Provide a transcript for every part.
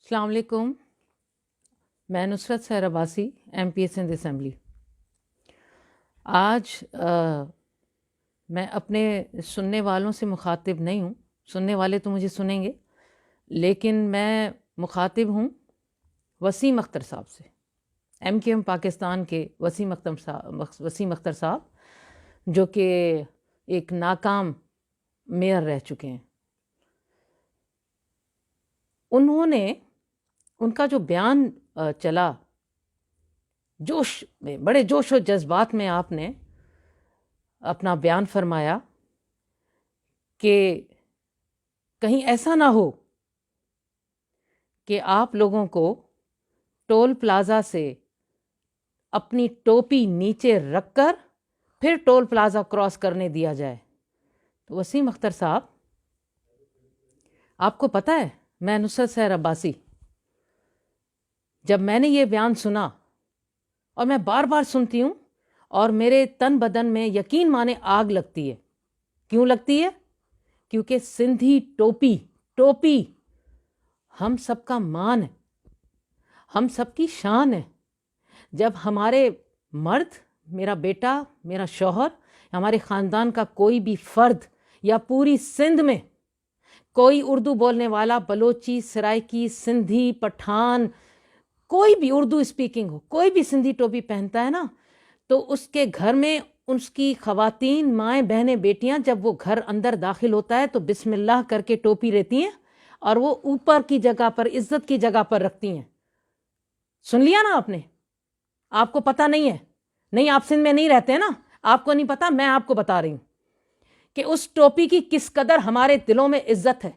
السلام علیکم. میں نصرت سحر عباسی MP سندھ اسمبلی. آج میں اپنے سننے والوں سے مخاطب نہیں ہوں. سننے والے تو مجھے سنیں گے، لیکن میں مخاطب ہوں وسیم اختر صاحب سے. MQM پاکستان کے وسیم اختر صاحب جو کہ ایک ناکام میئر رہ چکے ہیں. انہوں نے ان کا جو بیان چلا، بڑے جوش و جذبات میں آپ نے اپنا بیان فرمایا کہ کہیں ایسا نہ ہو کہ آپ لوگوں کو ٹول پلازا سے اپنی ٹوپی نیچے رکھ کر پھر ٹول پلازا کراس کرنے دیا جائے. تو وسیم اختر صاحب، آپ کو پتہ ہے میں نصرت سحر عباسی، جب میں نے یہ بیان سنا، اور میں بار بار سنتی ہوں اور میرے تن بدن میں یقین مانے آگ لگتی ہے. کیوں لگتی ہے؟ کیونکہ سندھی ٹوپی ہم سب کا مان ہے، ہم سب کی شان ہے. جب ہمارے مرد، میرا بیٹا، میرا شوہر، ہمارے خاندان کا کوئی بھی فرد یا پوری سندھ میں کوئی اردو بولنے والا، بلوچی، سرائکی، سندھی، پٹھان، کوئی بھی اردو اسپیکنگ ہو، کوئی بھی سندھی ٹوپی پہنتا ہے نا، تو اس کے گھر میں اس کی خواتین، مائیں، بہنیں، بیٹیاں، جب وہ گھر اندر داخل ہوتا ہے تو بسم اللہ کر کے ٹوپی لیتی ہیں اور وہ اوپر کی جگہ پر، عزت کی جگہ پر رکھتی ہیں. سن لیا نا آپ نے؟ آپ کو پتہ نہیں ہے؟ نہیں، آپ سندھ میں نہیں رہتے ہیں نا، آپ کو نہیں پتا. میں آپ کو بتا رہی ہوں کہ اس ٹوپی کی کس قدر ہمارے دلوں میں عزت ہے.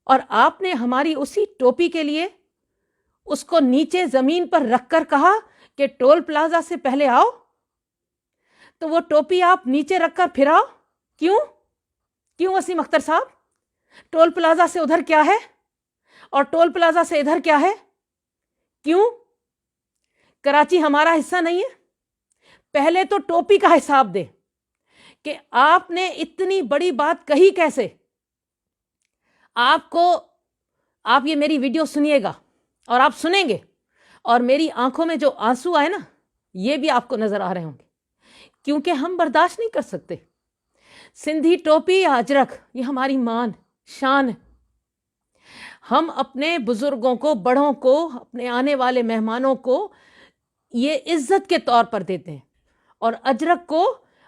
اور آپ نے ہماری اسی ٹوپی کے لیے اس کو نیچے زمین پر رکھ کر کہا کہ ٹول پلازا سے پہلے آؤ. تو وہ ٹوپی آپ نیچے رکھ کر پھر آؤ. کیوں وسیم اختر صاحب؟ ٹول پلازا سے ادھر کیا ہے اور ٹول پلازا سے ادھر کیا ہے؟ کیوں؟ کراچی ہمارا حصہ نہیں ہے؟ پہلے تو ٹوپی کا حساب دے کہ آپ نے اتنی بڑی بات کہی کیسے. آپ یہ میری ویڈیو سنیے گا اور آپ سنیں گے، اور میری آنکھوں میں جو آنسو آئے نا، یہ بھی آپ کو نظر آ رہے ہوں گے، کیونکہ ہم برداشت نہیں کر سکتے. سندھی ٹوپی یا اجرک یہ ہماری مان، شان ہے. ہم اپنے بزرگوں کو، بڑوں کو، اپنے آنے والے مہمانوں کو یہ عزت کے طور پر دیتے ہیں، اور اجرک کو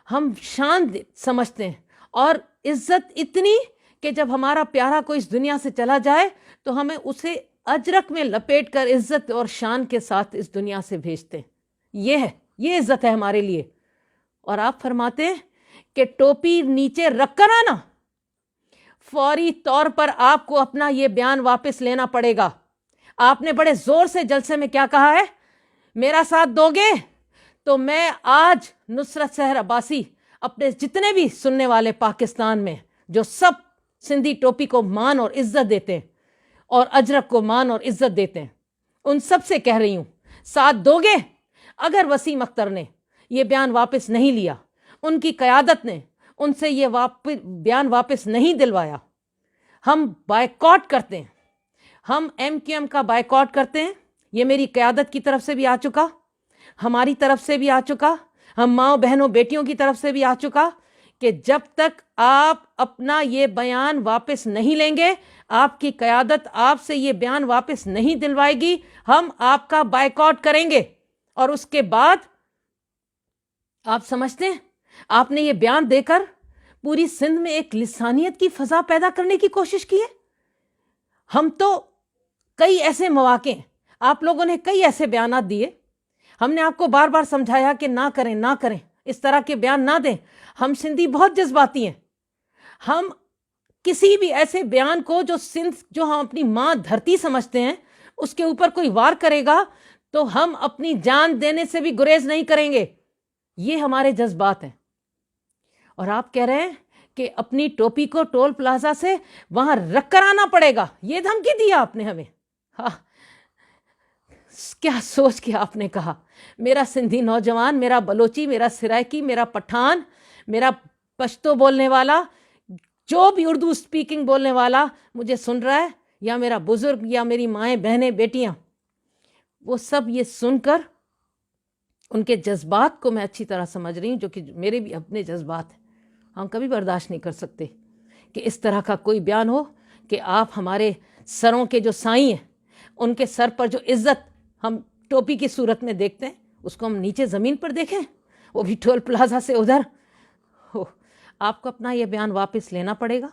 ہم شان سمجھتے ہیں، اور عزت اتنی کہ جب ہمارا پیارا کوئی اس دنیا سے چلا جائے تو ہمیں اسے اجرک میں لپیٹ کر عزت اور شان کے ساتھ اس دنیا سے بھیجتے ہیں. یہ عزت ہے ہمارے لیے. اور آپ فرماتے ہیں کہ ٹوپی نیچے رکھ کر آنا، فوری طور پر آپ کو اپنا یہ بیان واپس لینا پڑے گا. آپ نے بڑے زور سے جلسے میں کیا کہا ہے؟ میرا ساتھ دو گے تو میں آج نصرت سحر عباسی اپنے جتنے بھی سننے والے پاکستان میں جو سب سندھی ٹوپی کو مان اور عزت دیتے ہیں اور اجرک کو مان اور عزت دیتے ہیں، ان سب سے کہہ رہی ہوں، ساتھ دو گے؟ اگر وسیم اختر نے یہ بیان واپس نہیں لیا، ان کی قیادت نے ان سے یہ بیان واپس نہیں دلوایا، ہم بائیکاٹ کرتے ہیں. ہم MQM کا بائیکاٹ کرتے ہیں. یہ میری قیادت کی طرف سے بھی آ چکا، ہماری طرف سے بھی آ چکا، ہم ماؤں، بہنوں، بیٹیوں کی طرف سے بھی آ چکا کہ جب تک آپ اپنا یہ بیان واپس نہیں لیں گے، آپ کی قیادت آپ سے یہ بیان واپس نہیں دلوائے گی، ہم آپ کا بائیکاٹ کریں گے. اور اس کے بعد آپ سمجھتے ہیں آپ نے یہ بیان دے کر پوری سندھ میں ایک لسانیت کی فضا پیدا کرنے کی کوشش کی ہے. ہم تو کئی ایسے مواقع ہیں، آپ لوگوں نے کئی ایسے بیانات دیے، ہم نے آپ کو بار بار سمجھایا کہ نہ کریں، اس طرح کے بیان نہ دیں. ہم سندھی بہت جذباتی ہیں. ہم کسی بھی ایسے بیان کو جو ہم اپنی ماں دھرتی سمجھتے ہیں، اس کے اوپر کوئی وار کرے گا تو ہم اپنی جان دینے سے بھی گریز نہیں کریں گے. یہ ہمارے جذبات ہیں. اور آپ کہہ رہے ہیں کہ اپنی ٹوپی کو ٹول پلازا سے وہاں رکھ کر آنا پڑے گا. یہ دھمکی دی آپ نے ہمیں. کیا سوچ کے آپ نے کہا؟ میرا سندھی نوجوان، میرا بلوچی، میرا سرائکی، میرا پٹھان، میرا پشتو بولنے والا، جو بھی اردو اسپیکنگ بولنے والا مجھے سن رہا ہے، یا میرا بزرگ یا میری مائیں بہنیں بیٹیاں، وہ سب یہ سن کر ان کے جذبات کو میں اچھی طرح سمجھ رہی ہوں، جو کہ میرے بھی اپنے جذبات ہیں. ہم کبھی برداشت نہیں کر سکتے کہ اس طرح کا کوئی بیان ہو کہ آپ ہمارے سروں کے جو سائیں ہیں، ان کے سر پر جو عزت ہم ٹوپی کی صورت میں دیکھتے ہیں، اس کو ہم نیچے زمین پر دیکھیں، وہ بھی ٹول پلازا سے ادھر. آپ کو اپنا یہ بیان واپس لینا پڑے گا.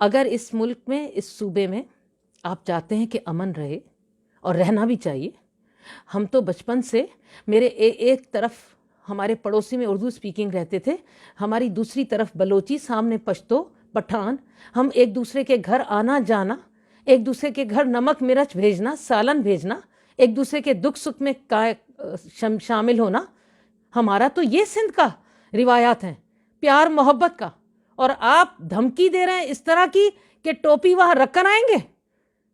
اگر اس ملک میں، اس صوبے میں آپ چاہتے ہیں کہ امن رہے، اور رہنا بھی چاہیے. ہم تو بچپن سے، میرے ایک طرف ہمارے پڑوسی میں اردو سپیکنگ رہتے تھے، ہماری دوسری طرف بلوچی، سامنے پشتو، پٹھان. ہم ایک دوسرے کے گھر آنا جانا، ایک دوسرے کے گھر نمک مرچ بھیجنا، سالن بھیجنا، ایک دوسرے کے دکھ سکھ میں شامل ہونا. ہمارا تو یہ سندھ کا روایات ہیں، پیار محبت کا. اور آپ دھمکی دے رہے ہیں اس طرح کی کہ ٹوپی وہاں رکھ کر آئیں گے.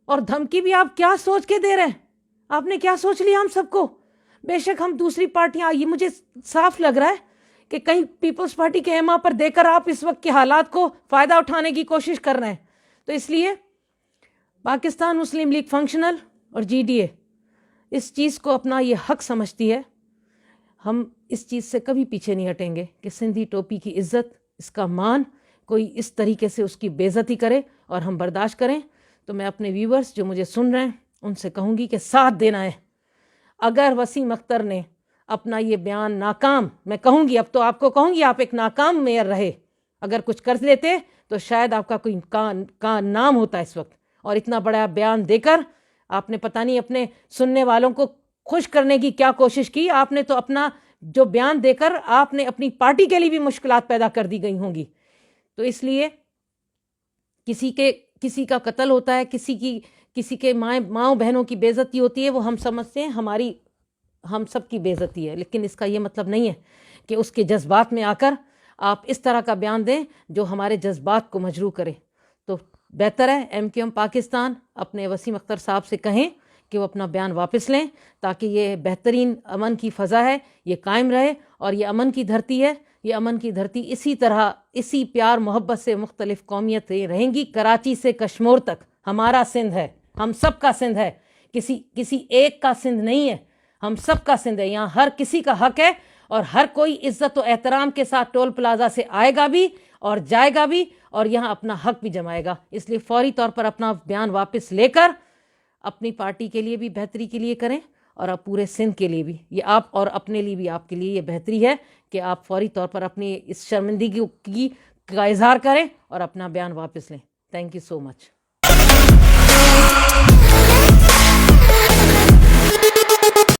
اور دھمکی بھی آپ کیا سوچ کے دے رہے ہیں؟ آپ نے کیا سوچ لیا ہم سب کو؟ بے شک ہم دوسری پارٹیاں، یہ مجھے صاف لگ رہا ہے کہ کہیں پیپلز پارٹی کے ایما پر دے کر آپ اس وقت کے حالات کو فائدہ اٹھانے کی کوشش کر رہے ہیں. تو اس لیے پاکستان مسلم لیگ فنکشنل اور GDA اس چیز کو اپنا یہ حق سمجھتی ہے. ہم اس چیز سے کبھی پیچھے نہیں ہٹیں گے کہ سندھی ٹوپی کی عزت، اس کا مان کوئی اس طریقے سے اس کی بے عزتی کرے اور ہم برداشت کریں. تو میں اپنے ویورز جو مجھے سن رہے ہیں ان سے کہوں گی کہ ساتھ دینا ہے. اگر وسیم اختر نے اپنا یہ بیان ناکام، میں کہوں گی، اب تو آپ کو کہوں گی، آپ ایک ناکام میئر رہے، اگر کچھ کر لیتے تو شاید آپ کا کوئی نام ہوتا اس وقت. اور اتنا بڑا بیان دے کر آپ نے پتہ نہیں اپنے سننے والوں کو خوش کرنے کی کیا کوشش کی. آپ نے تو اپنا جو بیان دے کر آپ نے اپنی پارٹی کے لیے بھی مشکلات پیدا کر دی گئی ہوں گی. تو اس لیے کسی کا قتل ہوتا ہے، کسی کے ماؤں بہنوں کی بے عزتی ہوتی ہے، وہ ہم سمجھتے ہیں ہم سب کی بے عزتی ہے. لیکن اس کا یہ مطلب نہیں ہے کہ اس کے جذبات میں آ کر آپ اس طرح کا بیان دیں جو ہمارے جذبات کو مجروح کرے. تو بہتر ہے MQM پاکستان اپنے وسیم اختر صاحب سے کہیں کہ وہ اپنا بیان واپس لیں، تاکہ یہ بہترین امن کی فضا ہے، یہ قائم رہے. اور یہ امن کی دھرتی ہے، یہ امن کی دھرتی اسی طرح، اسی پیار محبت سے مختلف قومیتیں رہیں گی. کراچی سے کشمور تک ہمارا سندھ ہے، ہم سب کا سندھ ہے، کسی ایک کا سندھ نہیں ہے، ہم سب کا سندھ ہے. یہاں ہر کسی کا حق ہے، اور ہر کوئی عزت و احترام کے ساتھ ٹول پلازا سے آئے گا بھی اور جائے گا بھی، اور یہاں اپنا حق بھی جمائے گا. اس لیے فوری طور پر اپنا بیان واپس لے کر اپنی پارٹی کے لیے بھی بہتری کے لیے کریں، اور اب پورے سندھ کے لیے بھی یہ آپ، اور اپنے لیے بھی آپ کے لیے یہ بہتری ہے کہ آپ فوری طور پر اپنی اس شرمندگی کا اظہار کریں اور اپنا بیان واپس لیں. Thank you so much.